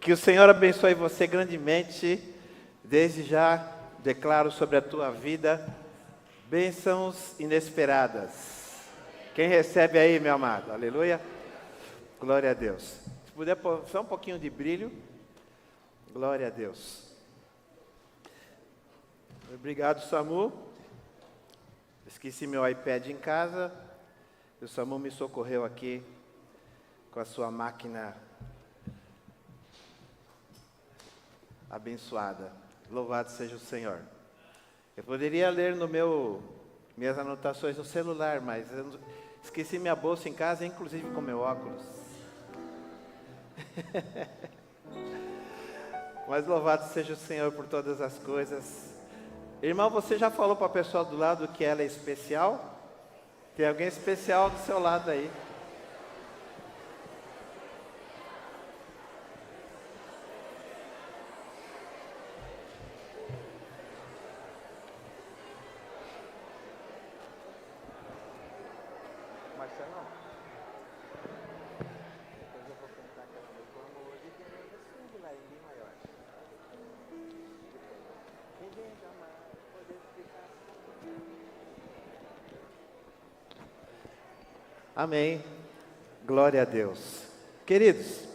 Que o Senhor abençoe você grandemente. Desde já declaro sobre a tua vida bênçãos inesperadas. Quem recebe aí, meu amado? Aleluia. Glória a Deus. Se puder pôr só um pouquinho de brilho. Glória a Deus. Obrigado, Samu. Esqueci meu iPad em casa. O Samu me socorreu aqui com a sua máquina abençoada. Louvado seja o Senhor. Eu poderia ler no minhas anotações no celular, mas eu esqueci minha bolsa em casa, inclusive com meu óculos. Mas louvado seja o Senhor por todas as coisas. Irmão, você já falou para a pessoa do lado que ela é especial? Tem alguém especial do seu lado aí. Marcelão? Depois eu vou cantar aquela música. O amor de Deus é sujo lá em Bem maior. Ninguém jamais poder explicar. Amém. Glória a Deus. Queridos,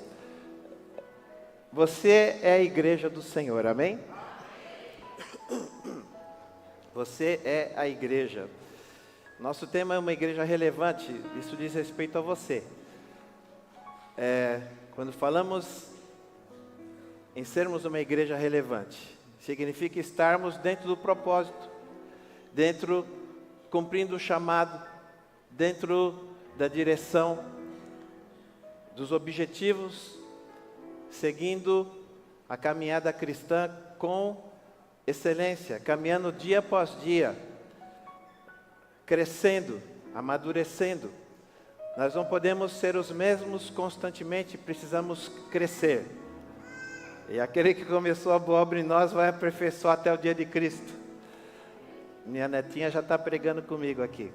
você é a igreja do Senhor, amém? Você é a igreja. Nosso tema é uma igreja relevante, isso diz respeito a você. Quando falamos em sermos uma igreja relevante, significa estarmos dentro do propósito, cumprindo o chamado, dentro da direção, dos objetivos, seguindo a caminhada cristã com excelência, caminhando dia após dia, crescendo, amadurecendo. Nós não podemos ser os mesmos constantemente, precisamos crescer. E aquele que começou a boa obra em nós vai aperfeiçoar até o dia de Cristo. Minha netinha já está pregando comigo aqui.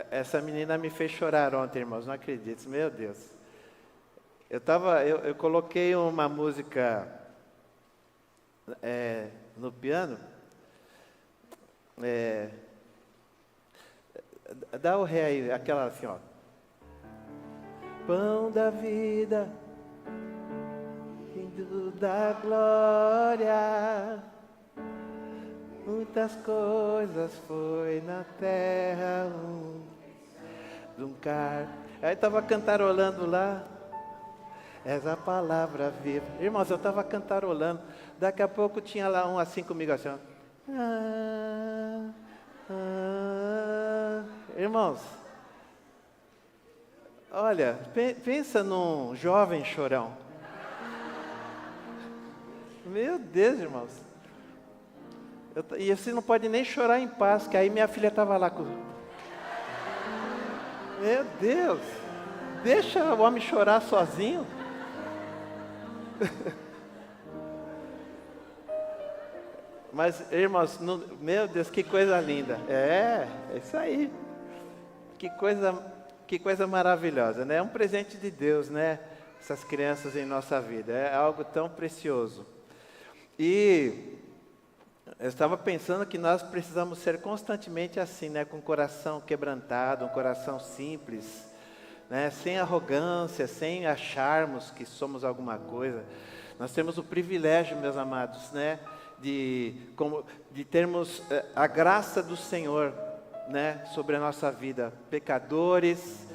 Essa menina me fez chorar ontem, irmãos, não acredito, meu Deus. Eu coloquei uma música no piano. Dá o ré aí, aquela assim, ó. Pão da vida, vindo da glória, muitas coisas foi na terra, Aí estava cantarolando lá, és a palavra viva. Irmãos, eu estava cantarolando, daqui a pouco tinha lá um assim comigo, assim, ó. Irmãos, olha, pensa num jovem chorão. Meu Deus, irmãos. E você não pode nem chorar em paz, que aí minha filha estava lá com... Meu Deus, deixa o homem chorar sozinho. Mas, irmãos, meu Deus, que coisa linda. É isso aí. Que coisa maravilhosa, né? É um presente de Deus, né? Essas crianças em nossa vida. É algo tão precioso. E eu estava pensando que nós precisamos ser constantemente assim, né? Com o coração quebrantado, um coração simples, né? Sem arrogância, sem acharmos que somos alguma coisa. Nós temos o privilégio, meus amados, né? De termos a graça do Senhor, né? Sobre a nossa vida. Pecadores,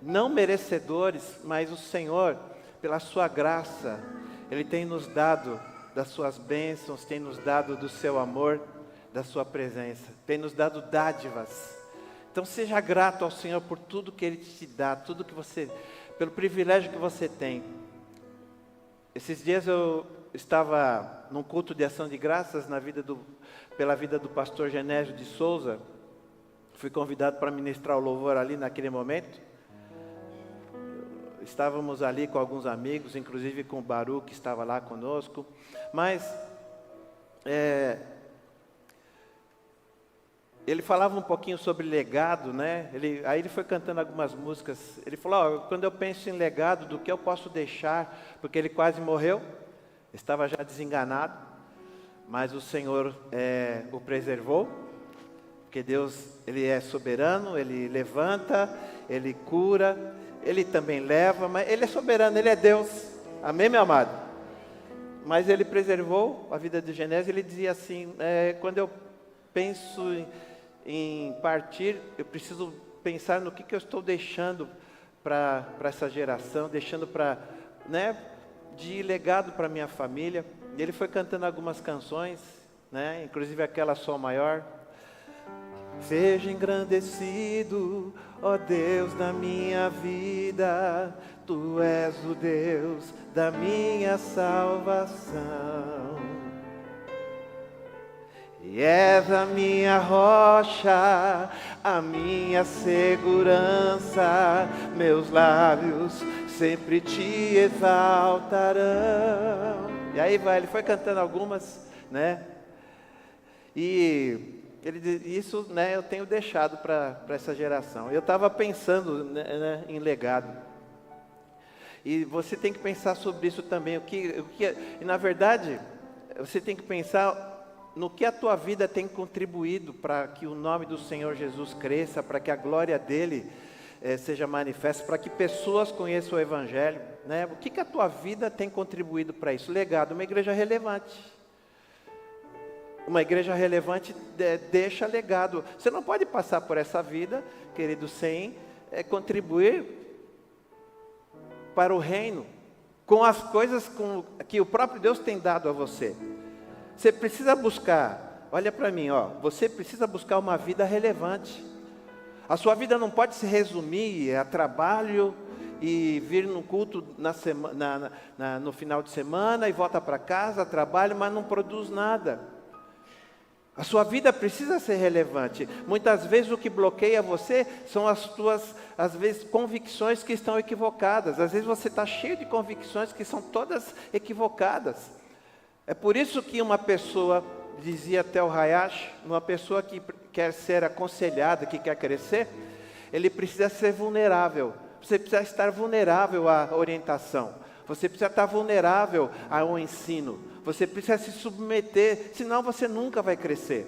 não merecedores, mas o Senhor, pela sua graça, Ele tem nos dado das suas bênçãos, tem nos dado do seu amor, da sua presença, tem nos dado dádivas. Então seja grato ao Senhor por tudo que Ele te dá, pelo privilégio que você tem. Esses dias eu estava num culto de ação de graças pela vida do pastor Genésio de Souza. Fui convidado para ministrar o louvor ali naquele momento. Estávamos ali com alguns amigos, inclusive com o Baru, que estava lá conosco. Mas ele falava um pouquinho sobre legado, né? Aí ele foi cantando algumas músicas. Ele falou, quando eu penso em legado, do que eu posso deixar, porque ele quase morreu, estava já desenganado, mas o Senhor o preservou, porque Deus, Ele é soberano, Ele levanta, Ele cura, Ele também leva, mas Ele é soberano, Ele é Deus, amém, meu amado? Mas Ele preservou a vida de Genésio. Ele dizia assim, quando eu penso em partir, eu preciso pensar no que eu estou deixando para essa geração, deixando de legado para minha família. E ele foi cantando algumas canções, né? Inclusive aquela Sol Maior. Seja engrandecido, ó Deus da minha vida, Tu és o Deus da minha salvação. E és a minha rocha, a minha segurança, meus lábios sempre te exaltarão. E aí ele foi cantando algumas, né? E isso, né, eu tenho deixado para essa geração. Eu estava pensando, né, em legado. E você tem que pensar sobre isso também. E na verdade, você tem que pensar no que a tua vida tem contribuído para que o nome do Senhor Jesus cresça, para que a glória dele seja manifesta, para que pessoas conheçam o Evangelho, né? O que a tua vida tem contribuído para isso? Legado, uma igreja relevante. Uma igreja relevante deixa legado. Você não pode passar por essa vida, querido, sem contribuir para o reino, com as coisas que o próprio Deus tem dado a você. Você precisa buscar, olha para mim, você precisa buscar uma vida relevante. A sua vida não pode se resumir a trabalho e vir no culto no final de semana e volta para casa, trabalho, mas não produz nada. A sua vida precisa ser relevante. Muitas vezes o que bloqueia você são as tuas, às vezes, convicções que estão equivocadas. Às vezes você está cheio de convicções que são todas equivocadas. É por isso que uma pessoa, dizia até o Hayashi, uma pessoa que quer ser aconselhada, que quer crescer, ele precisa ser vulnerável. Você precisa estar vulnerável à orientação. Você precisa estar vulnerável ao ensino. Você precisa se submeter, senão você nunca vai crescer.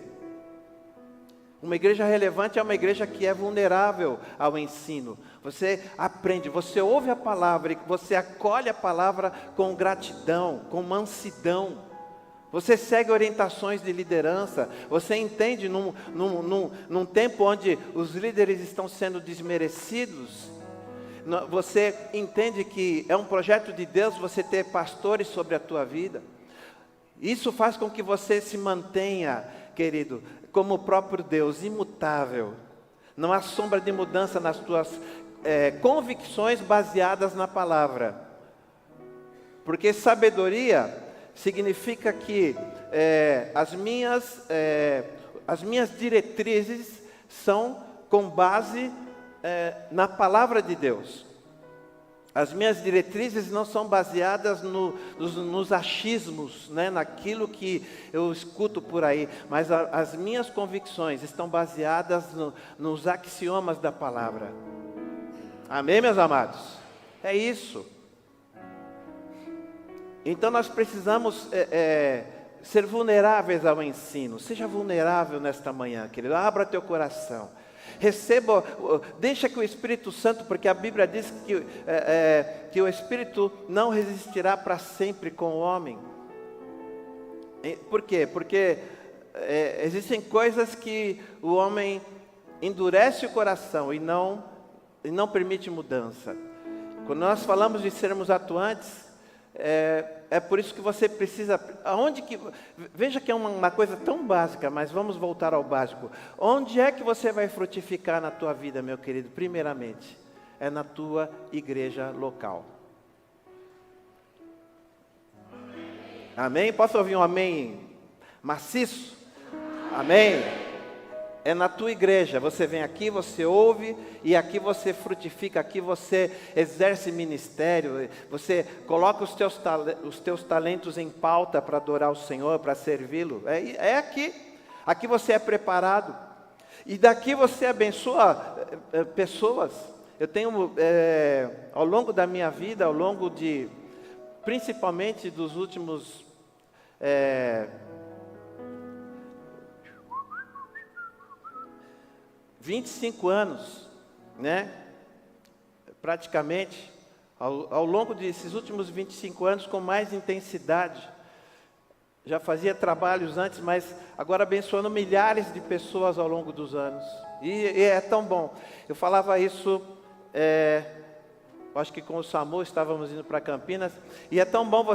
Uma igreja relevante é uma igreja que é vulnerável ao ensino. Você aprende, você ouve a palavra e você acolhe a palavra com gratidão, com mansidão. Você segue orientações de liderança. Você entende num tempo onde os líderes estão sendo desmerecidos. Você entende que é um projeto de Deus você ter pastores sobre a tua vida. Isso faz com que você se mantenha, querido, como o próprio Deus, imutável. Não há sombra de mudança nas tuas convicções baseadas na palavra. Porque sabedoria significa que as minhas diretrizes são com base na palavra de Deus. As minhas diretrizes não são baseadas nos achismos, né, naquilo que eu escuto por aí, mas as minhas convicções estão baseadas nos axiomas da palavra. Amém, meus amados? É isso. Então nós precisamos ser vulneráveis ao ensino. Seja vulnerável nesta manhã, querido. Abra teu coração. Receba, deixa que o Espírito Santo, porque a Bíblia diz que o Espírito não resistirá para sempre com o homem. Por quê? Porque existem coisas que o homem endurece o coração e não permite mudança. Quando nós falamos de sermos atuantes, é por isso que você precisa, veja que é uma coisa tão básica, mas vamos voltar ao básico. Onde é que você vai frutificar na tua vida, meu querido? Primeiramente, é na tua igreja local. Amém? Posso ouvir um amém maciço? Amém? É na tua igreja, você vem aqui, você ouve, e aqui você frutifica, aqui você exerce ministério, você coloca os teus talentos em pauta para adorar o Senhor, para servi-lo, é aqui você é preparado. E daqui você abençoa pessoas. Eu tenho, ao longo da minha vida, principalmente dos últimos 25 anos, né? Praticamente, ao longo desses últimos 25 anos, com mais intensidade. Já fazia trabalhos antes, mas agora abençoando milhares de pessoas ao longo dos anos. E é tão bom. Eu falava isso, acho que com o Samu estávamos indo para Campinas, e é tão bom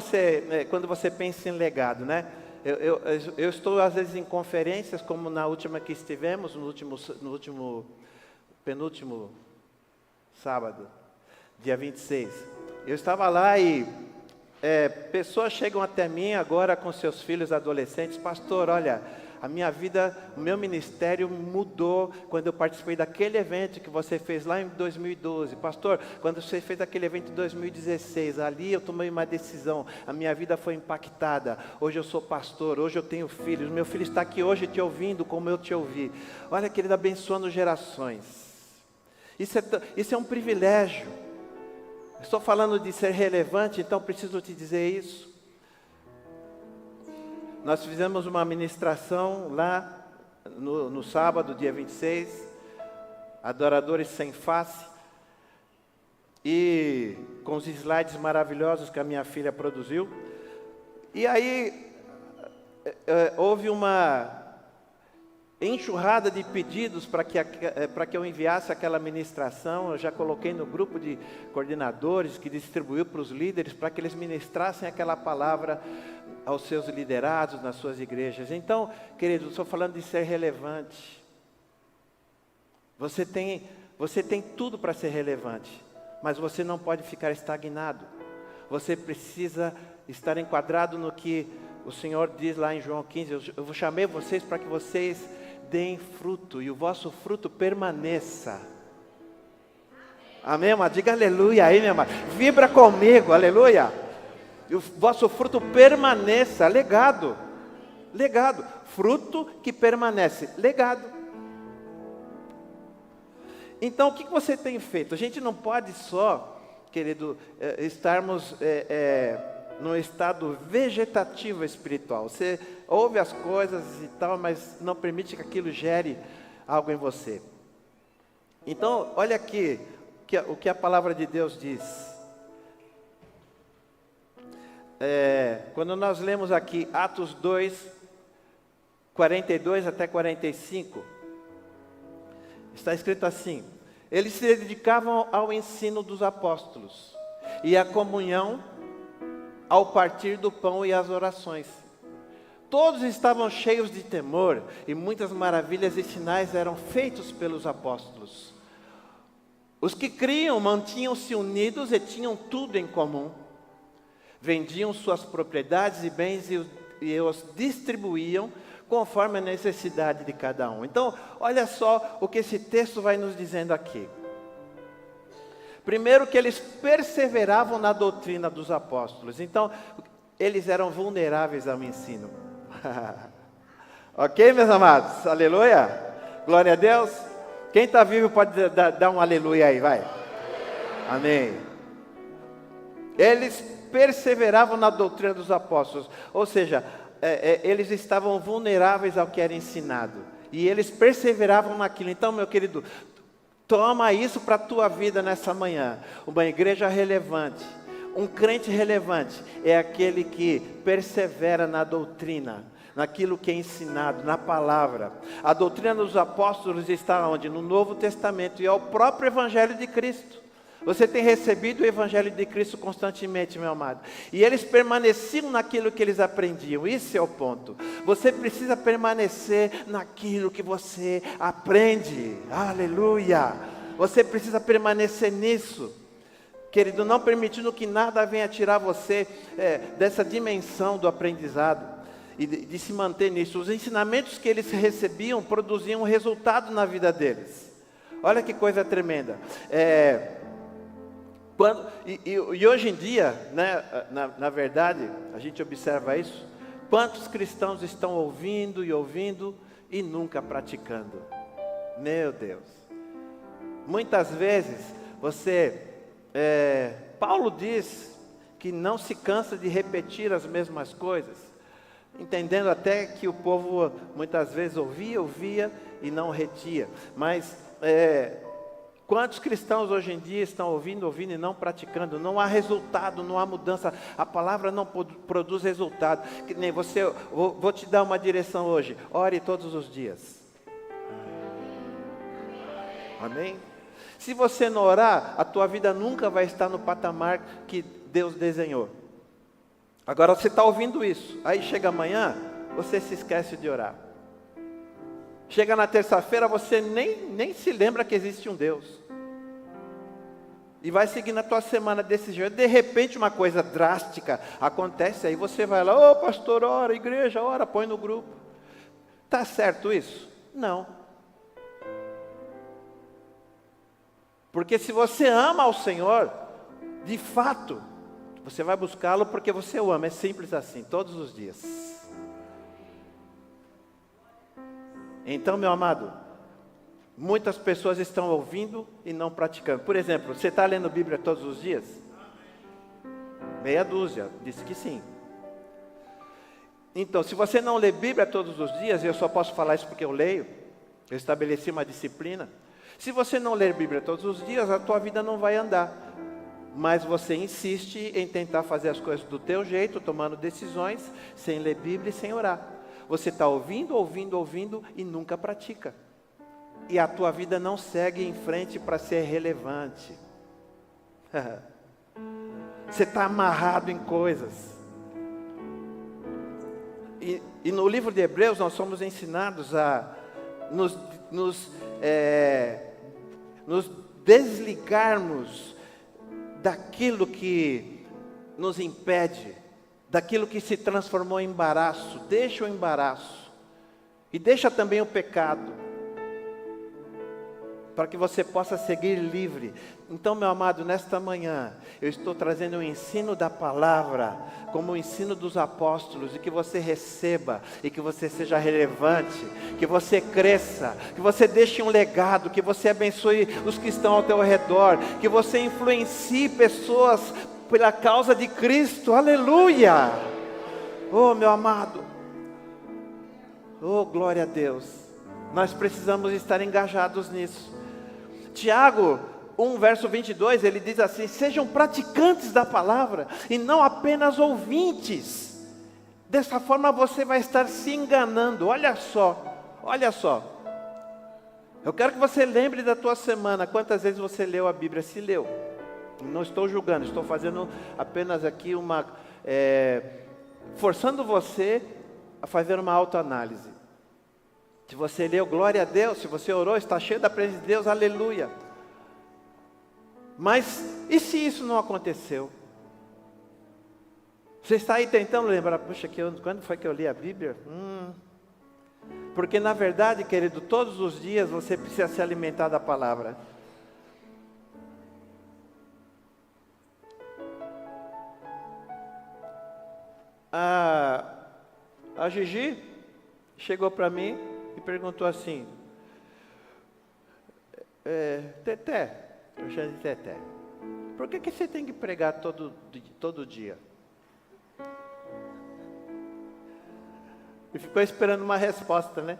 quando você pensa em legado, né? Eu estou às vezes em conferências, como na última que estivemos, no penúltimo sábado, dia 26. Eu estava lá e pessoas chegam até mim agora com seus filhos adolescentes: pastor, olha, a minha vida, o meu ministério mudou quando eu participei daquele evento que você fez lá em 2012. Pastor, quando você fez aquele evento em 2016, ali eu tomei uma decisão, a minha vida foi impactada. Hoje eu sou pastor, hoje eu tenho filhos, meu filho está aqui hoje te ouvindo como eu te ouvi. Olha, querido, abençoando gerações. Isso é um privilégio. Estou falando de ser relevante, então preciso te dizer isso. Nós fizemos uma ministração lá no sábado, dia 26, Adoradores Sem Face, e com os slides maravilhosos que a minha filha produziu. E aí houve uma enxurrada de pedidos para que eu enviasse aquela ministração. Eu já coloquei no grupo de coordenadores que distribuiu para os líderes, para que eles ministrassem aquela palavra aos seus liderados nas suas igrejas. Então, queridos, estou falando de ser relevante. Você tem tudo para ser relevante, mas você não pode ficar estagnado. Você precisa estar enquadrado no que o Senhor diz lá em João 15, eu chamei vocês para que vocês deem fruto, e o vosso fruto permaneça. Amém, amado? Diga aleluia aí, meu amado. Vibra comigo, aleluia. E o vosso fruto permaneça. Legado. Legado. Fruto que permanece. Legado. Então, o que você tem feito? A gente não pode só, querido, estarmos num estado vegetativo espiritual. Você ouve as coisas e tal, mas não permite que aquilo gere algo em você. Então, olha aqui o que a palavra de Deus diz. Quando nós lemos aqui Atos 2, 42 até 45, está escrito assim: eles se dedicavam ao ensino dos apóstolos e à comunhão, ao partir do pão e às orações. Todos estavam cheios de temor, e muitas maravilhas e sinais eram feitos pelos apóstolos. Os que criam mantinham-se unidos e tinham tudo em comum. Vendiam suas propriedades e bens e os distribuíam conforme a necessidade de cada um. Então, olha só o que esse texto vai nos dizendo aqui. Primeiro, que eles perseveravam na doutrina dos apóstolos. Então, eles eram vulneráveis ao ensino. Ok, meus amados? Aleluia? Glória a Deus. Quem está vivo pode dar um aleluia aí, vai. Amém. Eles perseveravam na doutrina dos apóstolos. Ou seja, eles estavam vulneráveis ao que era ensinado. E eles perseveravam naquilo. Então, meu querido, toma isso para a tua vida nessa manhã. Uma igreja relevante, um crente relevante, é aquele que persevera na doutrina, naquilo que é ensinado, na palavra. A doutrina dos apóstolos está onde? No Novo Testamento, e é o próprio Evangelho de Cristo. Você tem recebido o Evangelho de Cristo constantemente, meu amado. E eles permaneciam naquilo que eles aprendiam. Isso é o ponto. Você precisa permanecer naquilo que você aprende. Aleluia. Você precisa permanecer nisso. Querido, não permitindo que nada venha tirar você dessa dimensão do aprendizado. E de se manter nisso. Os ensinamentos que eles recebiam produziam um resultado na vida deles. Olha que coisa tremenda. E hoje em dia, né, na verdade, a gente observa isso. Quantos cristãos estão ouvindo e nunca praticando? Meu Deus. Muitas vezes Paulo diz que não se cansa de repetir as mesmas coisas, entendendo até que o povo muitas vezes ouvia e não retia. Mas quantos cristãos hoje em dia estão ouvindo e não praticando? Não há resultado, não há mudança. A palavra não produz resultado. Que nem você, vou te dar uma direção hoje. Ore todos os dias. Amém? Se você não orar, a tua vida nunca vai estar no patamar que Deus desenhou. Agora você está ouvindo isso. Aí chega amanhã, você se esquece de orar. Chega na terça-feira, você nem se lembra que existe um Deus. E vai seguindo a tua semana desse jeito. De repente uma coisa drástica acontece, aí você vai lá, pastor, ora, igreja, ora, põe no grupo. Está certo isso? Não. Porque se você ama ao Senhor, de fato, você vai buscá-lo porque você o ama. É simples assim, todos os dias. Então, meu amado, muitas pessoas estão ouvindo e não praticando. Por exemplo, você está lendo Bíblia todos os dias? Meia dúzia, disse que sim. Então, se você não lê Bíblia todos os dias, eu só posso falar isso porque eu leio, eu estabeleci uma disciplina. Se você não ler Bíblia todos os dias, a tua vida não vai andar. Mas você insiste em tentar fazer as coisas do teu jeito, tomando decisões, sem ler Bíblia e sem orar. Você está ouvindo e nunca pratica. E a tua vida não segue em frente para ser relevante. Você está amarrado em coisas. E no livro de Hebreus nós somos ensinados a nos desligarmos daquilo que nos impede, daquilo que se transformou em embaraço. Deixa o embaraço e deixa também o pecado, para que você possa seguir livre. Então, meu amado, nesta manhã, eu estou trazendo o ensino da palavra, como o ensino dos apóstolos, e que você receba, e que você seja relevante, que você cresça, que você deixe um legado, que você abençoe os que estão ao teu redor, que você influencie pessoas pela causa de Cristo. Aleluia! Oh, meu amado, oh, glória a Deus, nós precisamos estar engajados nisso. Tiago 1, verso 22, ele diz assim: sejam praticantes da palavra e não apenas ouvintes. Dessa forma você vai estar se enganando. Olha só. Eu quero que você lembre da tua semana, quantas vezes você leu a Bíblia. Se leu. Não estou julgando, estou fazendo apenas aqui forçando você a fazer uma autoanálise. Se você leu, glória a Deus. Se você orou, está cheio da presença de Deus, aleluia. Mas, e se isso não aconteceu? Você está aí tentando lembrar, puxa, quando foi que eu li a Bíblia? Porque na verdade, querido, todos os dias você precisa se alimentar da palavra. A Gigi chegou para mim e perguntou assim: Teté, eu chamo de Teté, por que você tem que pregar todo dia? E ficou esperando uma resposta, né?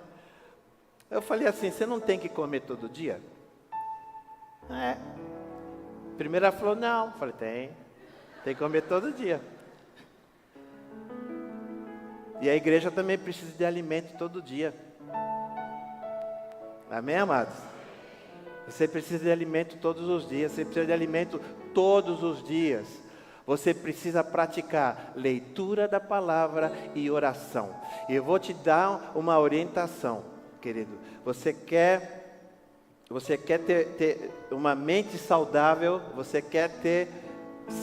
Eu falei assim: você não tem que comer todo dia? Primeiro ela falou: não. Eu falei: tem que comer todo dia. E a igreja também precisa de alimento todo dia. Amém, amados? Você precisa de alimento todos os dias. Você precisa de alimento todos os dias. Você precisa praticar leitura da palavra e oração. E eu vou te dar uma orientação, querido. Você quer ter uma mente saudável, você quer ter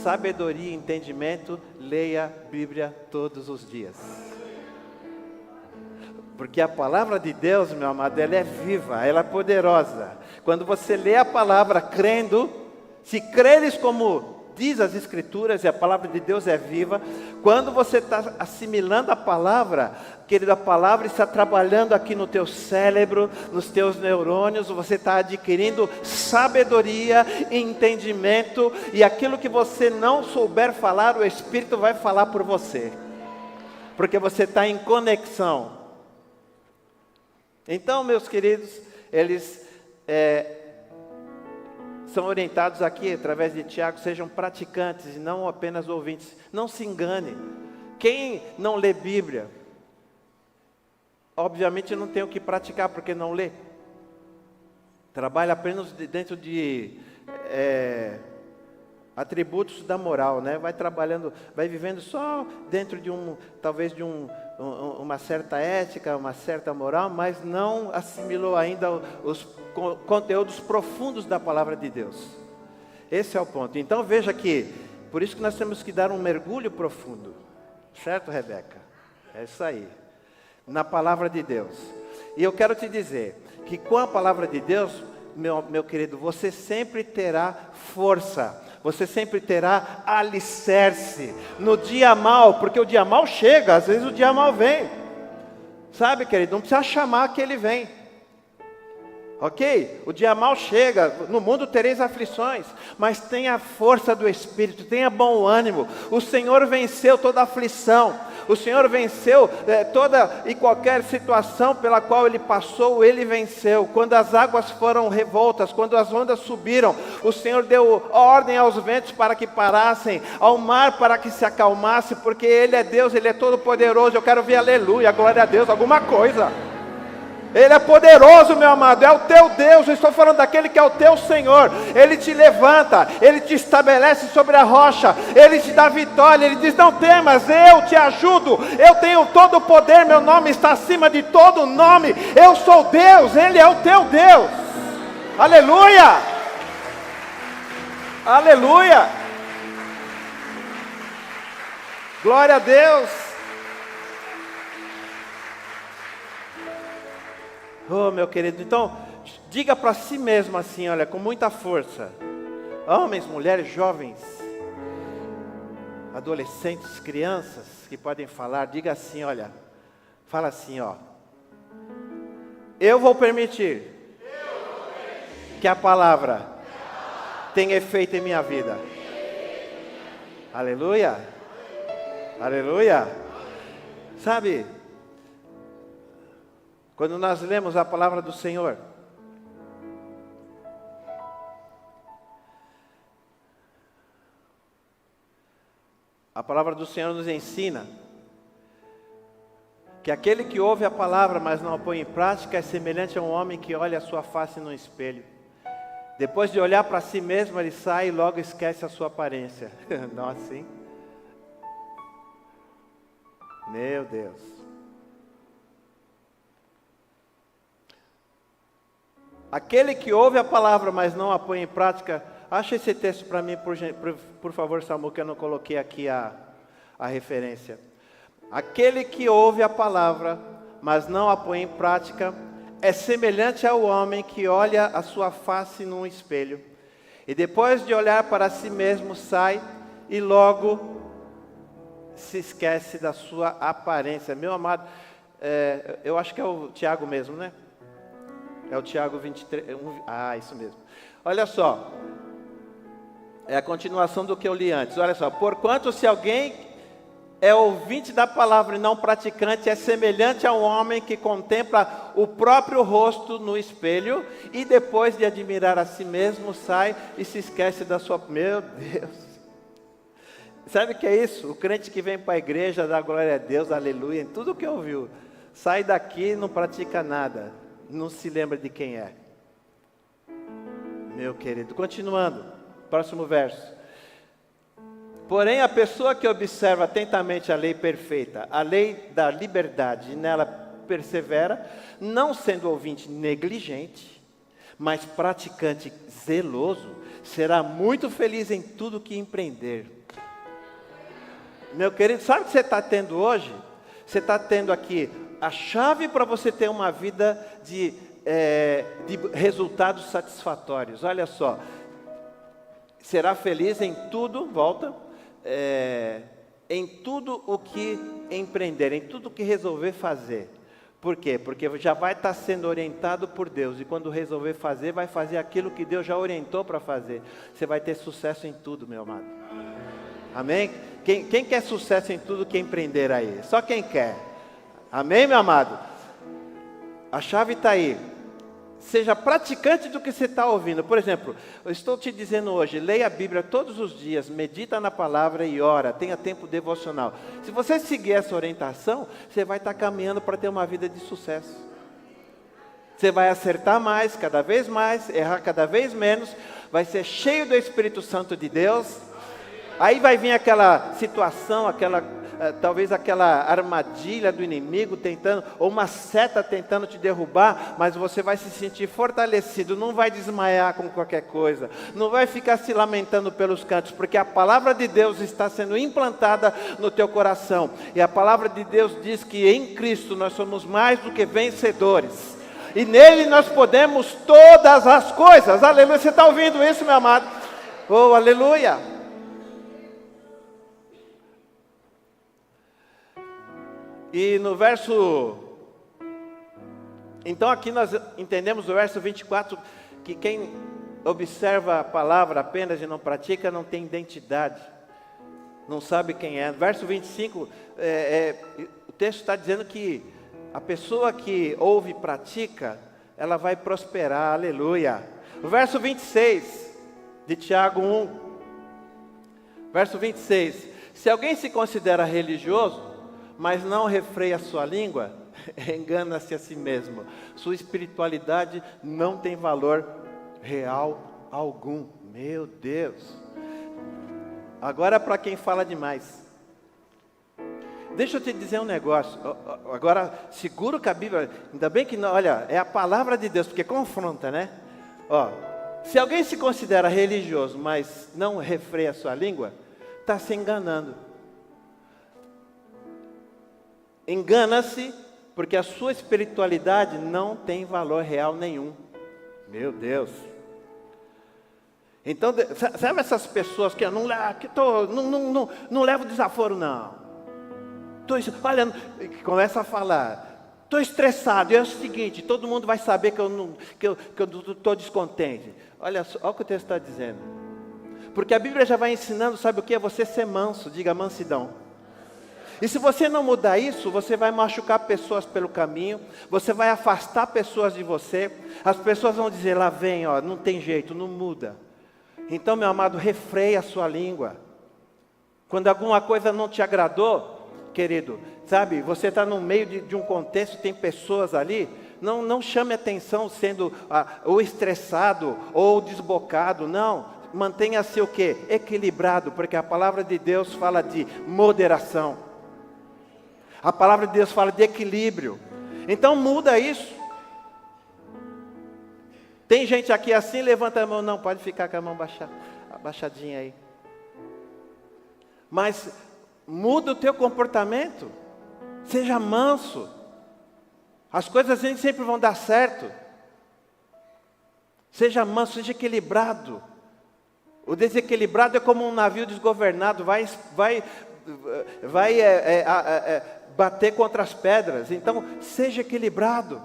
sabedoria e entendimento, leia a Bíblia todos os dias. Porque a palavra de Deus, meu amado, ela é viva, ela é poderosa. Quando você lê a palavra crendo, se creres como diz as Escrituras, e a palavra de Deus é viva. Quando você está assimilando a palavra, querido, a palavra está trabalhando aqui no teu cérebro, nos teus neurônios, você está adquirindo sabedoria, entendimento, e aquilo que você não souber falar, o Espírito vai falar por você, porque você está em conexão. Então, meus queridos, eles são orientados aqui, através de Tiago, sejam praticantes e não apenas ouvintes. Não se engane. Quem não lê Bíblia, obviamente não tem o que praticar, porque não lê. Trabalha apenas dentro de atributos da moral, né? Vai trabalhando, vai vivendo só dentro de talvez de uma certa ética, uma certa moral, mas não assimilou ainda os conteúdos profundos da palavra de Deus. Esse é o ponto. Então veja que, por isso que nós temos que dar um mergulho profundo, certo, Rebeca? É isso aí, na palavra de Deus. E eu quero te dizer que com a palavra de Deus, meu querido, você sempre terá força. Você sempre terá alicerce no dia mau, porque o dia mau chega, às vezes o dia mau vem. Sabe, querido, não precisa chamar que ele vem. Ok? O dia mau chega, no mundo tereis aflições, mas tenha a força do Espírito, tenha bom ânimo. O Senhor venceu toda aflição, o Senhor venceu toda e qualquer situação pela qual Ele passou, Ele venceu. Quando as águas foram revoltas, quando as ondas subiram, o Senhor deu ordem aos ventos para que parassem, ao mar para que se acalmasse, porque Ele é Deus, Ele é todo poderoso. Eu quero ver aleluia, glória a Deus, alguma coisa. Ele é poderoso, meu amado, é o teu Deus. Eu estou falando daquele que é o teu Senhor. Ele te levanta, Ele te estabelece sobre a rocha, Ele te dá vitória. Ele diz, não temas, eu te ajudo, eu tenho todo o poder, meu nome está acima de todo nome. Eu sou Deus, Ele é o teu Deus. Aleluia, aleluia, glória a Deus. Oh, meu querido, então, diga para si mesmo assim, olha, com muita força. Homens, mulheres, jovens, adolescentes, crianças que podem falar, diga assim, olha, fala assim, ó. Eu vou permitir que a palavra tenha efeito em minha vida. Aleluia, aleluia. Sabe, quando nós lemos a palavra do Senhor, a palavra do Senhor nos ensina que aquele que ouve a palavra, mas não a põe em prática, é semelhante a um homem que olha a sua face no espelho. Depois de olhar para si mesmo, ele sai e logo esquece a sua aparência. Não assim? Meu Deus. Aquele que ouve a palavra, mas não a põe em prática. Acha esse texto para mim, por favor, Samuel, que eu não coloquei aqui a referência. Aquele que ouve a palavra, mas não a põe em prática, é semelhante ao homem que olha a sua face num espelho, e depois de olhar para si mesmo, sai e logo se esquece da sua aparência. Meu amado, eu acho que é o Tiago mesmo, né? É o Tiago 23, isso mesmo. Olha só, é a continuação do que eu li antes. Olha só, porquanto se alguém é ouvinte da palavra e não praticante, é semelhante a um homem que contempla o próprio rosto no espelho e depois de admirar a si mesmo, sai e se esquece da sua... Meu Deus! Sabe o que é isso? O crente que vem para a igreja, dá glória a Deus, aleluia, em tudo que ouviu, sai daqui e não pratica nada. Não se lembra de quem é. Meu querido, continuando, próximo verso. Porém, a pessoa que observa atentamente a lei perfeita, a lei da liberdade, e nela persevera, não sendo ouvinte negligente, mas praticante zeloso, será muito feliz em tudo que empreender. Meu querido, sabe o que você está tendo hoje? Você está tendo aqui a chave para você ter uma vida de resultados satisfatórios. Olha só, será feliz em tudo, volta, em tudo o que empreender, em tudo o que resolver fazer. Por quê? Porque já vai estar sendo orientado por Deus, e quando resolver fazer, vai fazer aquilo que Deus já orientou para fazer. Você vai ter sucesso em tudo, meu amado. Amém? Quem quer sucesso em tudo que empreender aí? Só quem quer. Amém, meu amado? A chave está aí. Seja praticante do que você está ouvindo. Por exemplo, eu estou te dizendo hoje, leia a Bíblia todos os dias, medita na palavra e ora, tenha tempo devocional. Se você seguir essa orientação, você vai estar caminhando para ter uma vida de sucesso. Você vai acertar mais, cada vez mais, errar cada vez menos, vai ser cheio do Espírito Santo de Deus. Aí vai vir aquela situação, talvez aquela armadilha do inimigo tentando, ou uma seta tentando te derrubar, mas você vai se sentir fortalecido, não vai desmaiar com qualquer coisa, não vai ficar se lamentando pelos cantos, porque a palavra de Deus está sendo implantada no teu coração, e a palavra de Deus diz que em Cristo nós somos mais do que vencedores, e nele nós podemos todas as coisas. Aleluia, você está ouvindo isso, meu amado? Oh, aleluia! E no verso... Então aqui nós entendemos no verso 24, que quem observa a palavra apenas e não pratica, não tem identidade, não sabe quem é. No verso 25, o texto está dizendo que a pessoa que ouve e pratica, ela vai prosperar, aleluia. O verso 26, de Tiago 1, verso 26, se alguém se considera religioso, mas não refreia a sua língua, engana-se a si mesmo. Sua espiritualidade não tem valor real algum. Meu Deus. Agora para quem fala demais. Deixa eu te dizer um negócio. Agora, seguro que a Bíblia, ainda bem que não, olha, é a palavra de Deus, porque confronta, né? Se alguém se considera religioso, mas não refreia a sua língua, está se enganando. Engana-se, porque a sua espiritualidade não tem valor real nenhum. Meu Deus. Então, sabe essas pessoas que não levo desaforo, não. Olha, começa a falar, estou estressado, é o seguinte, todo mundo vai saber que eu estou descontente. Olha o que o texto está dizendo. Porque a Bíblia já vai ensinando, sabe o que? É você ser manso, diga mansidão. E se você não mudar isso, você vai machucar pessoas pelo caminho, você vai afastar pessoas de você, as pessoas vão dizer, lá vem, não tem jeito, não muda. Então, meu amado, refreia a sua língua. Quando alguma coisa não te agradou, querido, sabe, você está no meio de um contexto, tem pessoas ali, não chame atenção sendo ou estressado ou desbocado, não. Mantenha-se o quê? Equilibrado, porque a palavra de Deus fala de moderação. A palavra de Deus fala de equilíbrio. Então muda isso. Tem gente aqui assim, levanta a mão. Não, pode ficar com a mão abaixadinha aí. Mas muda o teu comportamento. Seja manso. As coisas nem sempre vão dar certo. Seja manso, seja equilibrado. O desequilibrado é como um navio desgovernado. Vai bater contra as pedras. Então, seja equilibrado.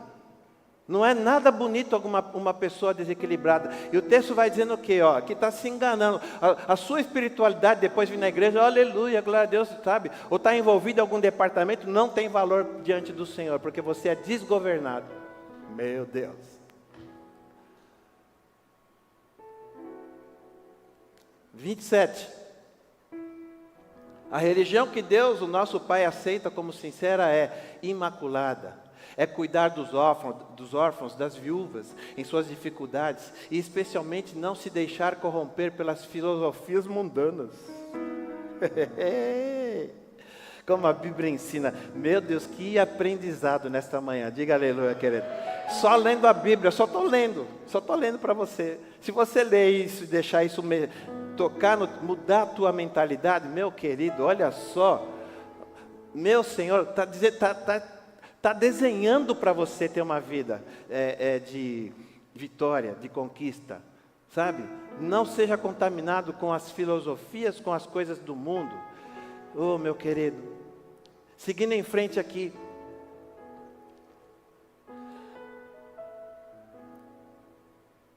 Não é nada bonito uma pessoa desequilibrada. E o texto vai dizendo o quê? Que está se enganando. A sua espiritualidade, depois de vir na igreja, aleluia, glória a Deus, sabe? Ou está envolvido em algum departamento, não tem valor diante do Senhor, porque você é desgovernado. Meu Deus. « 27. A religião que Deus, o nosso Pai, aceita como sincera é imaculada. É cuidar dos órfãos, das viúvas, em suas dificuldades. E especialmente não se deixar corromper pelas filosofias mundanas. Como a Bíblia ensina. Meu Deus, que aprendizado nesta manhã. Diga aleluia, querido. Só lendo a Bíblia, só estou lendo para você. Se você ler isso e deixar isso mudar a tua mentalidade, meu querido, olha só, meu Senhor, está desenhando para você ter uma vida de vitória, de conquista, sabe? Não seja contaminado com as filosofias, com as coisas do mundo. Oh, meu querido, seguindo em frente aqui.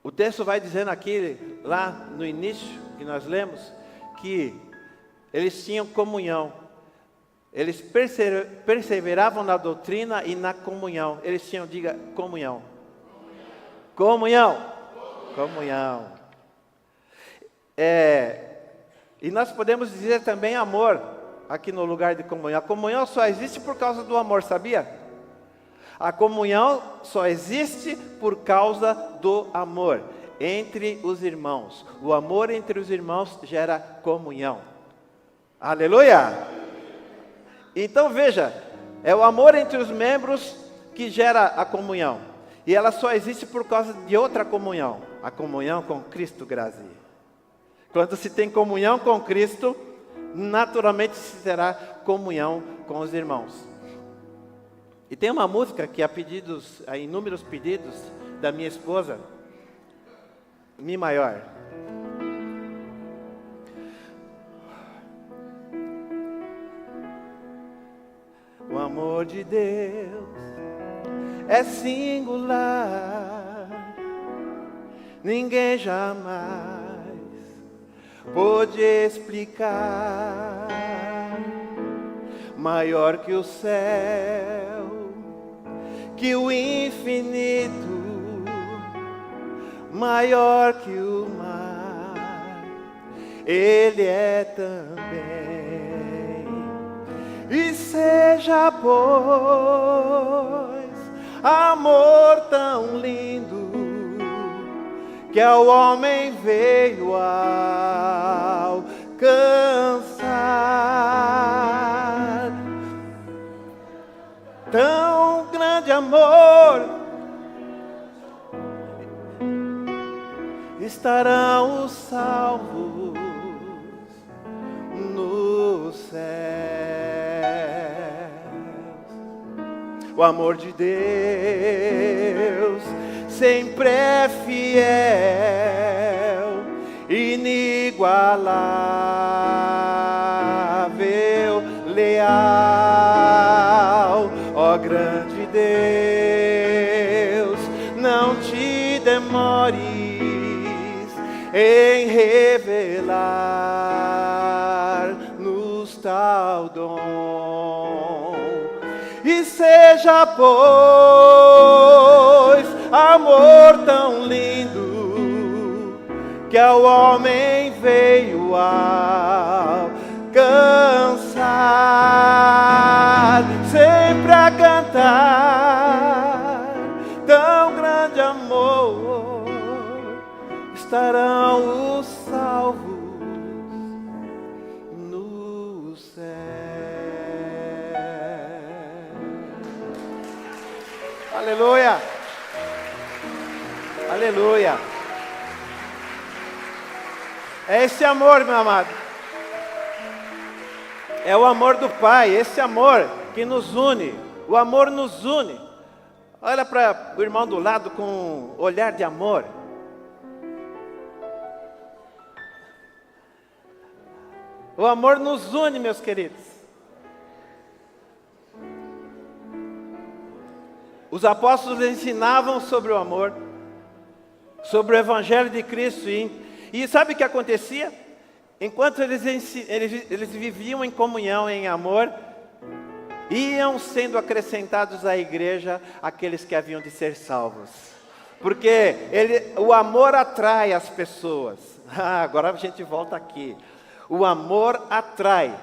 O texto vai dizendo aqui, lá no início, que nós lemos, que eles tinham comunhão. Eles perseveravam na doutrina e na comunhão. Eles tinham, diga, comunhão. Comunhão. Comunhão. E nós podemos dizer também amor, aqui no lugar de comunhão. A comunhão só existe por causa do amor, sabia? A comunhão só existe por causa do amor entre os irmãos. O amor entre os irmãos gera comunhão. Aleluia! Então veja, é o amor entre os membros que gera a comunhão. E ela só existe por causa de outra comunhão. A comunhão com Cristo, Grazi. Quando se tem comunhão com Cristo, naturalmente se terá comunhão com os irmãos. E tem uma música que há inúmeros pedidos da minha esposa, Mi maior. O amor de Deus é singular, ninguém jamais pôde explicar. Maior que o céu, que o infinito, maior que o mar, Ele é também. E seja, pois, amor tão lindo, que ao homem veio alcançar. Tão grande amor, estarão os salvos no céu. O amor de Deus sempre é fiel, inigualável, leal. Ó grande Deus, não te demores em revelar-nos tal dom. E seja, pois, amor tão lindo, que ao homem veio alcançar, sempre a cantar, tão grande amor, estarão os salvos no céu. Aleluia! Aleluia! É esse amor, meu amado. É o amor do Pai, esse amor que nos une. O amor nos une. Olha para o irmão do lado com um olhar de amor. O amor nos une, meus queridos. Os apóstolos ensinavam sobre o amor, sobre o Evangelho de Cristo. E sabe o que acontecia? Enquanto eles viviam em comunhão, em amor, iam sendo acrescentados à igreja aqueles que haviam de ser salvos. Porque o amor atrai as pessoas. Agora a gente volta aqui. O amor atrai,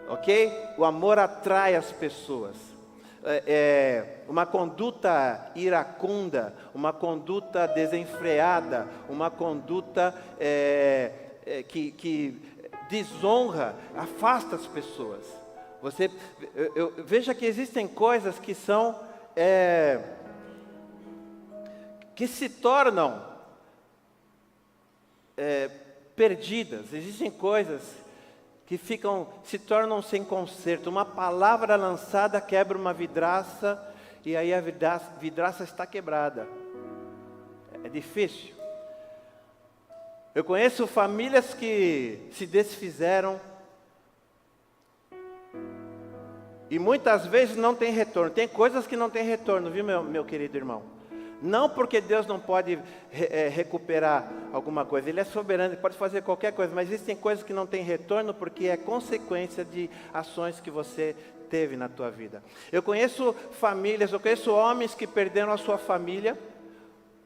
ok? O amor atrai as pessoas. Uma conduta iracunda, uma conduta desenfreada, uma conduta que desonra, afasta as pessoas. Veja que existem coisas que são que se tornam perdidas. Existem coisas que se tornam sem conserto. Uma palavra lançada quebra uma vidraça e aí a vidraça está quebrada. É difícil. Eu conheço famílias que se desfizeram e muitas vezes não tem retorno. Tem coisas que não tem retorno, viu, meu querido irmão? Não porque Deus não pode recuperar alguma coisa. Ele é soberano, Ele pode fazer qualquer coisa. Mas existem coisas que não tem retorno porque é consequência de ações que você teve na tua vida. Eu conheço famílias, eu conheço homens que perderam a sua família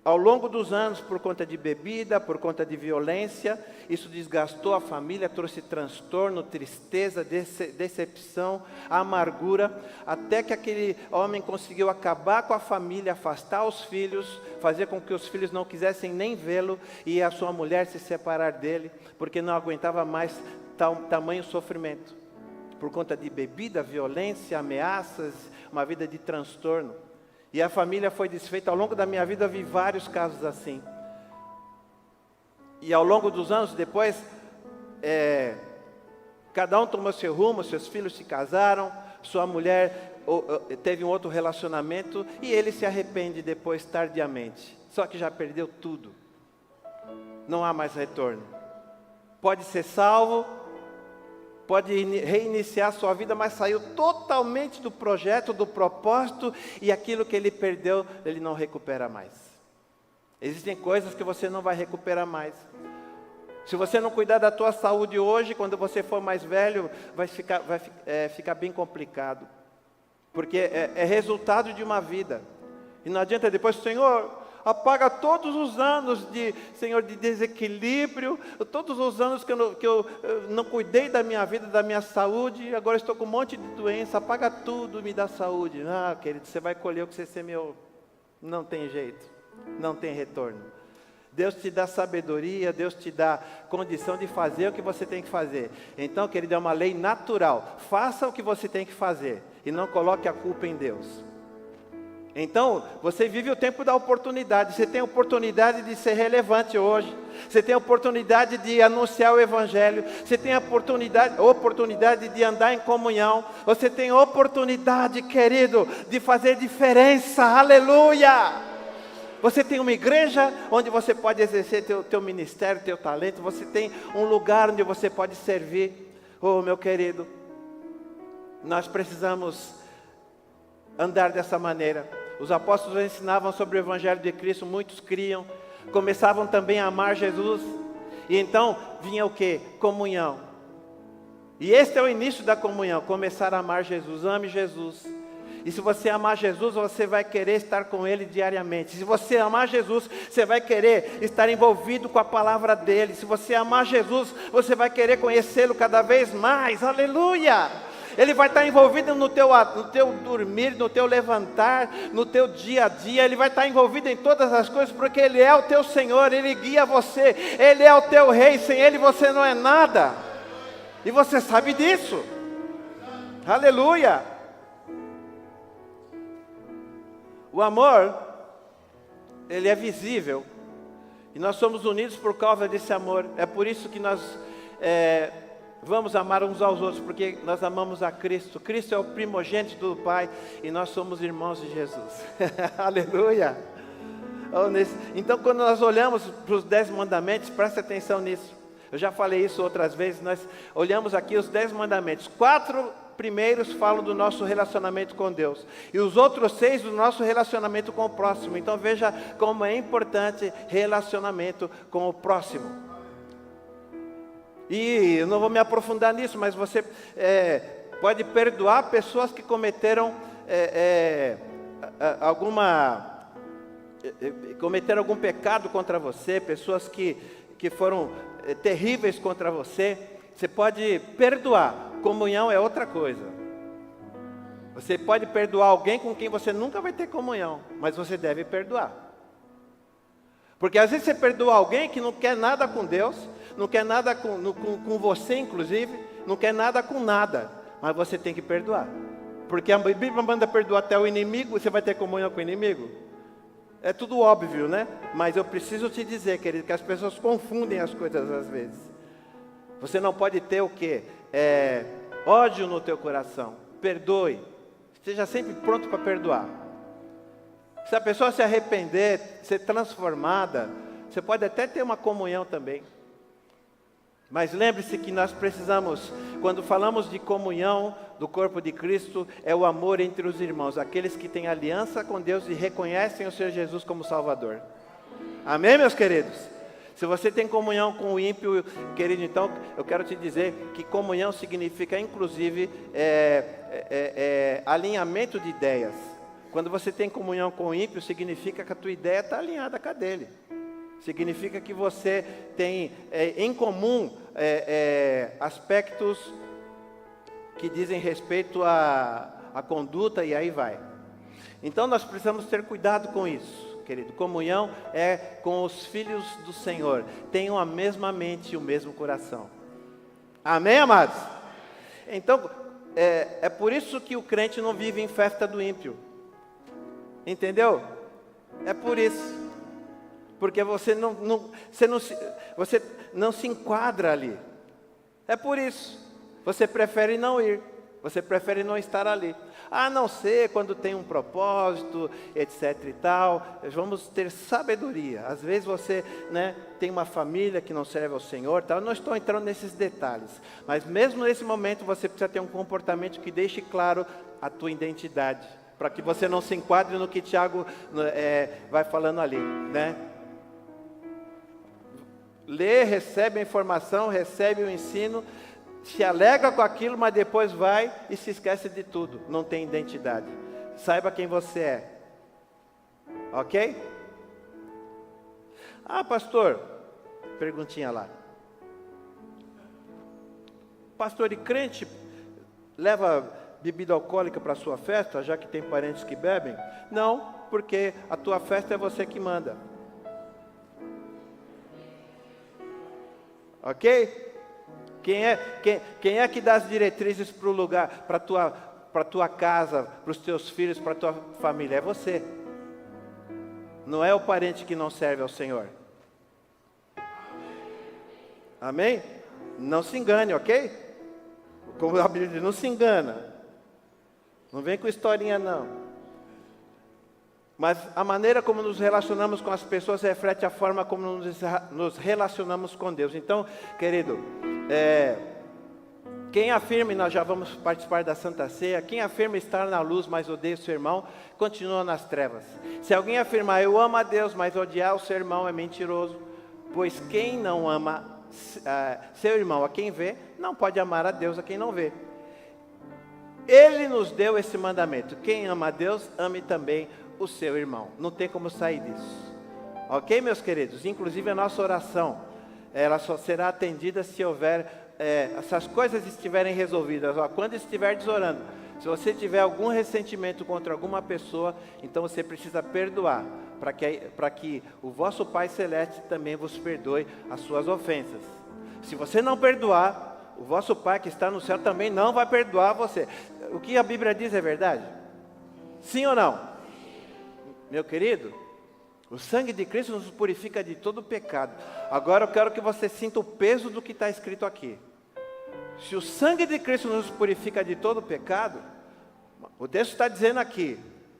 ao longo dos anos por conta de bebida, por conta de violência. Isso desgastou a família, trouxe transtorno, tristeza, decepção, amargura, até que aquele homem conseguiu acabar com a família, afastar os filhos, fazer com que os filhos não quisessem nem vê-lo, e a sua mulher se separar dele, porque não aguentava mais tamanho sofrimento, por conta de bebida, violência, ameaças, uma vida de transtorno. E a família foi desfeita. Ao longo da minha vida eu vi vários casos assim. E ao longo dos anos depois, cada um tomou seu rumo, seus filhos se casaram, sua mulher teve um outro relacionamento e ele se arrepende depois tardiamente. Só que já perdeu tudo. Não há mais retorno. Pode ser salvo, pode reiniciar sua vida, mas saiu totalmente do projeto, do propósito, e aquilo que ele perdeu, ele não recupera mais. Existem coisas que você não vai recuperar mais. Se você não cuidar da tua saúde hoje, quando você for mais velho, vai ficar bem complicado. Porque é resultado de uma vida. E não adianta depois, Senhor, apaga todos os anos de desequilíbrio, todos os anos que eu não cuidei da minha vida, da minha saúde, agora estou com um monte de doença, apaga tudo, me dá saúde. Ah, querido, você vai colher o que você semeou. Não tem jeito, não tem retorno. Deus te dá sabedoria, Deus te dá condição de fazer o que você tem que fazer. Então, querido, é uma lei natural. Faça o que você tem que fazer e não coloque a culpa em Deus. Então, você vive o tempo da oportunidade. Você tem a oportunidade de ser relevante hoje. Você tem a oportunidade de anunciar o Evangelho. Você tem a oportunidade de andar em comunhão. Você tem a oportunidade, querido, de fazer diferença. Aleluia! Você tem uma igreja onde você pode exercer teu ministério, teu talento. Você tem um lugar onde você pode servir. Oh, meu querido, nós precisamos andar dessa maneira. Os apóstolos ensinavam sobre o Evangelho de Cristo, muitos criam, começavam também a amar Jesus, e então vinha o que? Comunhão. E este é o início da comunhão, começar a amar Jesus. Ame Jesus. E se você amar Jesus, você vai querer estar com Ele diariamente. Se você amar Jesus, você vai querer estar envolvido com a palavra dEle. Se você amar Jesus, você vai querer conhecê-lo cada vez mais. Aleluia! Ele vai estar envolvido no teu dormir, no teu levantar, no teu dia a dia. Ele vai estar envolvido em todas as coisas, porque Ele é o teu Senhor, Ele guia você. Ele é o teu Rei, sem Ele você não é nada. E você sabe disso. Aleluia! O amor, ele é visível. E nós somos unidos por causa desse amor. É por isso que nós vamos amar uns aos outros, porque nós amamos a Cristo. Cristo é o primogênito do Pai e nós somos irmãos de Jesus. Aleluia! Então, quando nós olhamos para os 10 mandamentos, preste atenção nisso. Eu já falei isso outras vezes. Nós olhamos aqui os 10 mandamentos. 4 primeiros falam do nosso relacionamento com Deus, e os outros 6 do nosso relacionamento com o próximo. Então veja como é importante relacionamento com o próximo. E eu não vou me aprofundar nisso, mas você pode perdoar pessoas que cometeram algum pecado contra você, pessoas que foram terríveis contra você. Você pode perdoar. Comunhão é outra coisa. Você pode perdoar alguém com quem você nunca vai ter comunhão, mas você deve perdoar. Porque às vezes você perdoa alguém que não quer nada com Deus, não quer nada com você inclusive, não quer nada com nada, mas você tem que perdoar. Porque a Bíblia manda perdoar até o inimigo. Você vai ter comunhão com o inimigo? É tudo óbvio, né? Mas eu preciso te dizer, querido, que as pessoas confundem as coisas às vezes. Você não pode ter o quê? Ódio no teu coração. Perdoe. Esteja sempre pronto para perdoar. Se a pessoa se arrepender, ser transformada, você pode até ter uma comunhão também. Mas lembre-se que nós precisamos, quando falamos de comunhão do corpo de Cristo, é o amor entre os irmãos, aqueles que têm aliança com Deus e reconhecem o Senhor Jesus como Salvador. Amém, meus queridos? Se você tem comunhão com o ímpio, querido, então eu quero te dizer que comunhão significa, inclusive, alinhamento de ideias. Quando você tem comunhão com o ímpio, significa que a tua ideia está alinhada com a dele. Significa que você tem em comum aspectos que dizem respeito à conduta e aí vai. Então nós precisamos ter cuidado com isso, querido. Comunhão é com os filhos do Senhor. Tenham a mesma mente e o mesmo coração. Amém, amados? Então, é por isso que o crente não vive em festa do ímpio. Entendeu? É por isso. Porque você não se enquadra ali. É por isso. Você prefere não ir. Você prefere não estar ali. A não ser quando tem um propósito, etc e tal. Vamos ter sabedoria. Às vezes você, tem uma família que não serve ao Senhor, tal. Eu não estou entrando nesses detalhes. Mas mesmo nesse momento você precisa ter um comportamento que deixe claro a tua identidade. Para que você não se enquadre no que Tiago vai falando ali, Lê, recebe a informação, recebe o ensino, se alegra com aquilo, mas depois vai e se esquece de tudo. Não tem identidade. Saiba quem você é. Ok? Ah, pastor, perguntinha lá. Pastor, e crente leva bebida alcoólica para a sua festa, já que tem parentes que bebem? Não, porque a tua festa é você que manda. Ok? Quem é que dá as diretrizes para o lugar, para a tua casa, para os teus filhos, para a tua família? É você. Não é o parente que não serve ao Senhor. Amém? Não se engane, ok? Como a Bíblia diz, não se engana. Não vem com historinha não. Mas a maneira como nos relacionamos com as pessoas reflete a forma como nos relacionamos com Deus. Então, querido, quem afirma, e nós já vamos participar da Santa Ceia, quem afirma estar na luz, mas odeia seu irmão, continua nas trevas. Se alguém afirmar, eu amo a Deus, mas odiar o seu irmão, é mentiroso. Pois quem não ama seu irmão a quem vê, não pode amar a Deus a quem não vê. Ele nos deu esse mandamento: quem ama a Deus, ame também o seu irmão. Não tem como sair disso. Ok, meus queridos? Inclusive a nossa oração, ela só será atendida se houver, essas coisas estiverem resolvidas. Quando estiver orando, se você tiver algum ressentimento contra alguma pessoa, então você precisa perdoar, para que o vosso Pai Celeste também vos perdoe as suas ofensas. Se você não perdoar, o vosso Pai que está no céu também não vai perdoar você. O que a Bíblia diz é verdade? Sim ou não? Meu querido, o sangue de Cristo nos purifica de todo pecado. Agora eu quero que você sinta o peso do que está escrito aqui. Se o sangue de Cristo nos purifica de todo pecado, o texto está dizendo aqui,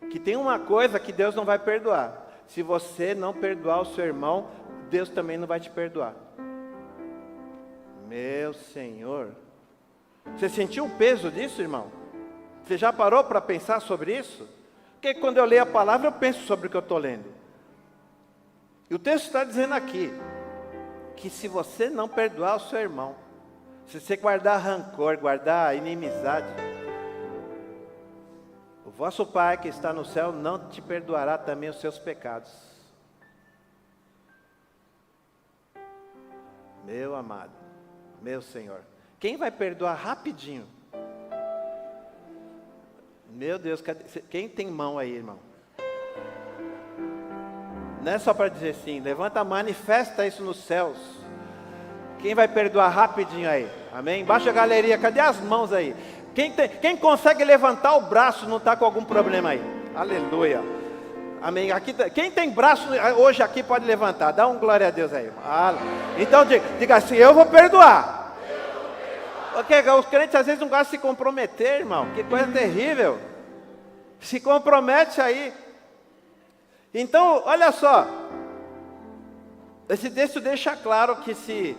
que tem uma coisa que Deus não vai perdoar. Se você não perdoar o seu irmão, Deus também não vai te perdoar. Meu Senhor. Você sentiu o peso disso, irmão? Você já parou para pensar sobre isso? Porque quando eu leio a palavra, eu penso sobre o que eu estou lendo. E o texto está dizendo aqui, que se você não perdoar o seu irmão, se você guardar rancor, guardar inimizade, o vosso Pai que está no céu não te perdoará também os seus pecados. Meu amado, meu Senhor, quem vai perdoar rapidinho? Meu Deus, quem tem mão aí, irmão? Não é só para dizer sim, levanta a mão, manifesta isso nos céus. Quem vai perdoar rapidinho aí? Amém? Baixa a galeria, cadê as mãos aí? Quem consegue levantar o braço não está com algum problema aí? Aleluia. Amém? Quem tem braço hoje aqui pode levantar, dá um glória a Deus aí. Então diga assim, eu vou perdoar. Porque os crentes às vezes não gostam de se comprometer, irmão. Que coisa terrível. Se compromete aí. Então, olha só. Esse texto deixa claro que se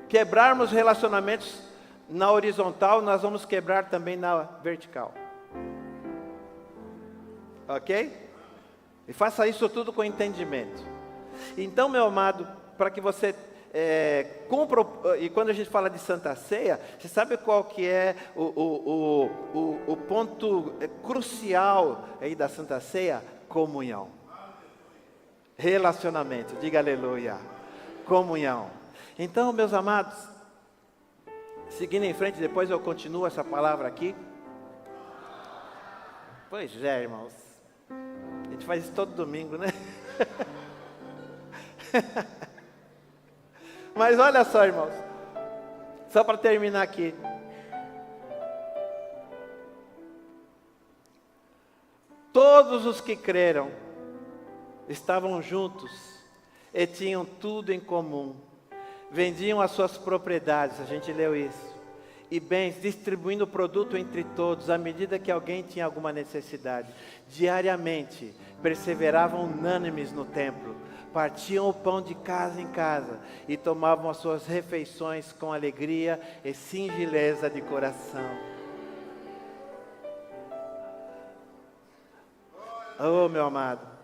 quebrarmos relacionamentos na horizontal, nós vamos quebrar também na vertical. Ok? E faça isso tudo com entendimento. Então, meu amado, para que você cumpra, e quando a gente fala de Santa Ceia, você sabe qual que é o ponto crucial aí da Santa Ceia? Comunhão. Relacionamento, diga aleluia. Comunhão. Então, meus amados, seguindo em frente, depois eu continuo essa palavra aqui. Pois é, irmãos. A gente faz isso todo domingo, né? Mas olha só, irmãos. Só para terminar aqui. Todos os que creram estavam juntos e tinham tudo em comum. Vendiam as suas propriedades, a gente leu isso, e bens, distribuindo o produto entre todos, à medida que alguém tinha alguma necessidade. Diariamente, perseveravam unânimes no templo, partiam o pão de casa em casa, e tomavam as suas refeições com alegria e singeleza de coração. Oh, meu amado.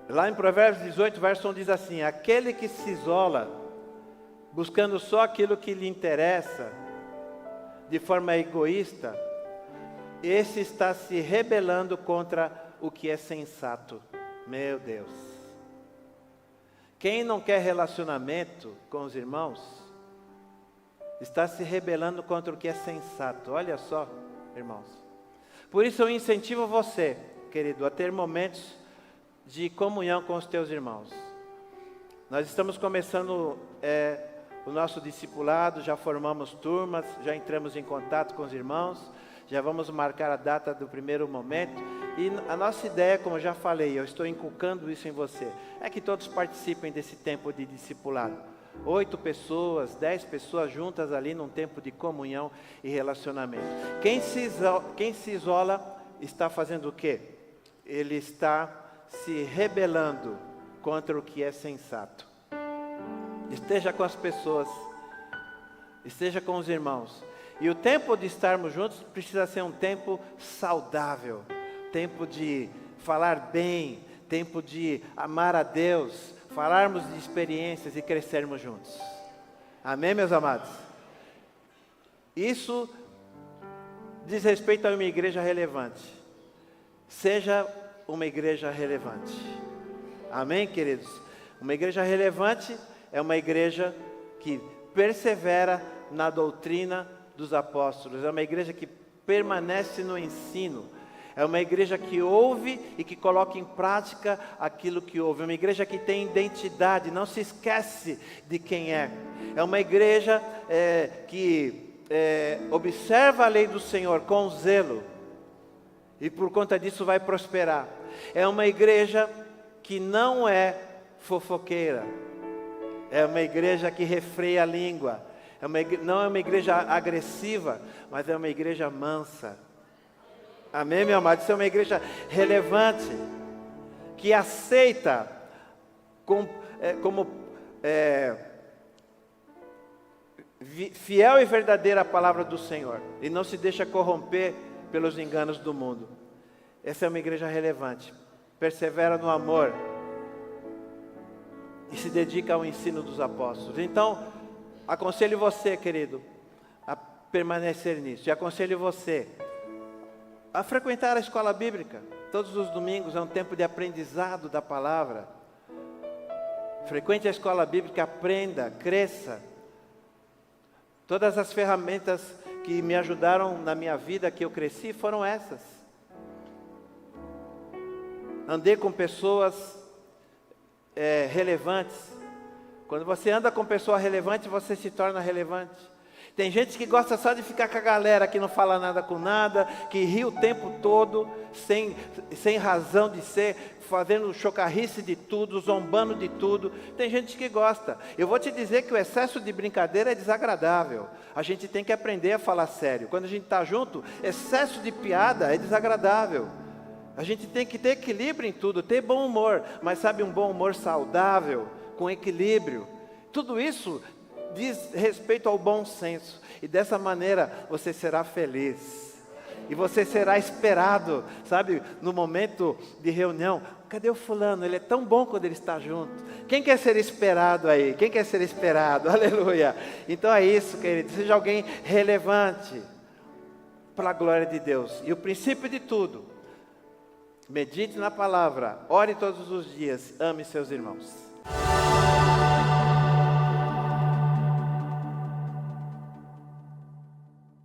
Lá em Provérbios 18, verso 1 diz assim: aquele que se isola, buscando só aquilo que lhe interessa, de forma egoísta, esse está se rebelando contra o que é sensato. Meu Deus. Quem não quer relacionamento com os irmãos, está se rebelando contra o que é sensato. Olha só, irmãos. Por isso eu incentivo você, querido, a ter momentos de comunhão com os teus irmãos. Nós estamos começando o nosso discipulado, já formamos turmas, já entramos em contato com os irmãos, já vamos marcar a data do primeiro momento, e a nossa ideia, como eu já falei, eu estou inculcando isso em você, é que todos participem desse tempo de discipulado. 8 pessoas, 10 pessoas juntas ali num tempo de comunhão e relacionamento. Quem se isola está fazendo o quê? Ele está se rebelando contra o que é sensato. Esteja com as pessoas, esteja com os irmãos. E o tempo de estarmos juntos precisa ser um tempo saudável, tempo de falar bem, tempo de amar a Deus, falarmos de experiências e crescermos juntos. Amém, meus amados? Isso diz respeito a uma igreja relevante. Seja uma igreja relevante. Amém, queridos? Uma igreja relevante é uma igreja que persevera na doutrina dos apóstolos. É uma igreja que permanece no ensino. É uma igreja que ouve e que coloca em prática aquilo que ouve. É uma igreja que tem identidade, não se esquece de quem é. É uma igreja que observa a lei do Senhor com zelo. E por conta disso vai prosperar. É uma igreja que não é fofoqueira. É uma igreja que refreia a língua. Não é uma igreja agressiva, mas é uma igreja mansa. Amém, meu amado? Isso é uma igreja relevante, que aceita como fiel e verdadeira a palavra do Senhor. E não se deixa corromper pelos enganos do mundo. Essa é uma igreja relevante. Persevera no amor e se dedica ao ensino dos apóstolos. Então, aconselho você, querido, a permanecer nisso. E aconselho você a frequentar a escola bíblica. Todos os domingos é um tempo de aprendizado da palavra. Frequente a escola bíblica, aprenda, cresça. Todas as ferramentas que me ajudaram na minha vida, que eu cresci, foram essas. Andei com pessoas relevantes. Quando você anda com pessoa relevante, você se torna relevante. Tem gente que gosta só de ficar com a galera, que não fala nada com nada, que ri o tempo todo, sem razão de ser, fazendo chocarrice de tudo, zombando de tudo. Tem gente que gosta. Eu vou te dizer que o excesso de brincadeira é desagradável. A gente tem que aprender a falar sério. Quando a gente está junto, excesso de piada é desagradável. A gente tem que ter equilíbrio em tudo, ter bom humor, mas sabe, um bom humor saudável, com equilíbrio. Tudo isso diz respeito ao bom senso. E dessa maneira você será feliz. E você será esperado, sabe, no momento de reunião. Cadê o fulano? Ele é tão bom quando ele está junto. Quem quer ser esperado aí? Quem quer ser esperado? Aleluia. Então é isso, querido. Seja alguém relevante para a glória de Deus. E o princípio de tudo, medite na palavra, ore todos os dias, ame seus irmãos.